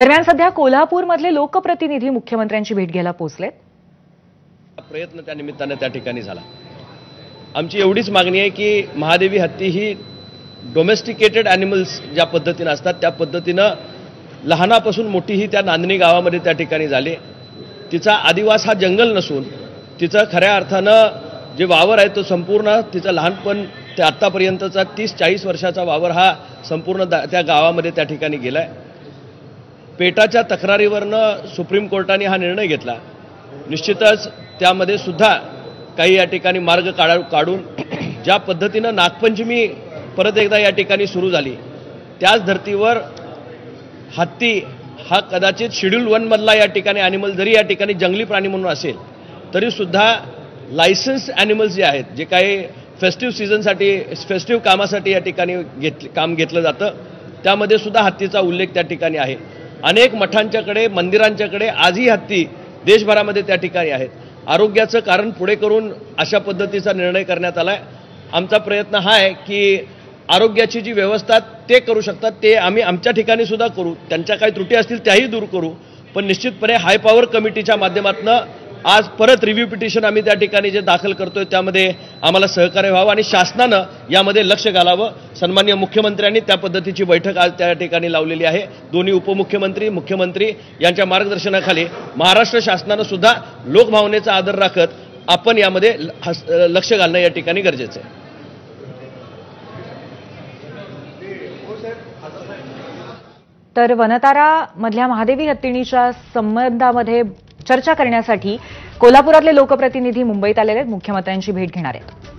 दरम्यान सध्या कोल्हापूरमधले लोकप्रतिनिधी मुख्यमंत्र्यांची भेट घ्यायला पोहोचलेत। प्रयत्न त्या निमित्ताने त्या ठिकाणी झाला। आमची एवढीच मागणी आहे की महादेवी हत्ती ही डोमेस्टिकेटेड ॲनिमल्स ज्या पद्धतीने असतात त्या पद्धतीने लहानापासून मोठी ही त्या नांदणी गावामध्ये त्या ठिकाणी झाली। तिचा आदिवास हा जंगल नसून तिचं खऱ्या अर्थानं जे वावर आहे तो संपूर्ण तिचं लहानपण ते आत्तापर्यंतचा 30-40 वर्षाचा वावर हा संपूर्ण त्या गावामध्ये त्या ठिकाणी गेलाय। पेटाच्या तक्रारीवरनं सुप्रीम कोर्टाने हा निर्णय घेतला। निश्चितच त्यामध्ये सुद्धा काही या ठिकाणी मार्ग काढून ज्या पद्धतीनं नागपंचमी परत एकदा या ठिकाणी सुरू झाली त्याच धर्तीवर हत्ती हा कदाचित शेड्यूल 1 मधला या ठिकाणी ॲनिमल जरी या ठिकाणी जंगली प्राणी म्हणून असेल तरी सुद्धा लायसन्स ॲनिमल्स जे आहेत जे काही फेस्टिव्ह सीझनसाठी फेस्टिव्ह कामासाठी या ठिकाणी काम घेतलं जातं त्यामध्ये सुद्धा हत्तीचा उल्लेख त्या ठिकाणी आहे। अनेक मठांच्याकडे मंदिरांच्याकडे आजही हत्ती देशभरामध्ये त्या ठिकाणी आहेत। आरोग्याचं कारण पुढे करून अशा पद्धतीचा निर्णय करण्यात आलाय। आमचा प्रयत्न हा आहे की आरोग्याची जी व्यवस्था ते करू शकतात ते आम्ही आमच्या ठिकाणी सुद्धा करू, त्यांच्या काही त्रुटी असतील त्याही दूर करू, पण निश्चितपणे हाय पॉवर कमिटीच्या माध्यमातून आज परत रिव्ह्यू पिटिशन आम्ही त्या ठिकाणी जे दाखल करतोय त्यामध्ये आम्हाला सहकार्य व्हावं आणि शासनानं यामध्ये लक्ष घालावं। सन्माननीय मुख्यमंत्र्यांनी त्या पद्धतीची बैठक आज त्या ठिकाणी लावलेली आहे। दोन्ही उपमुख्यमंत्री मुख्यमंत्री यांच्या मार्गदर्शनाखाली महाराष्ट्र शासनानं सुद्धा लोकभावनेचा आदर राखत आपण यामध्ये लक्ष घालणं या ठिकाणी गरजेचं आहे। तर वनतारा मधल्या महादेवी हत्तीणीच्या संबंधामध्ये चर्चा करण्यासाठी कोल्हापुरातले लोकप्रतिनिधी मुंबईत आलेले आहेत, मुख्यमंत्र्यांची भेट घेणार आहेत।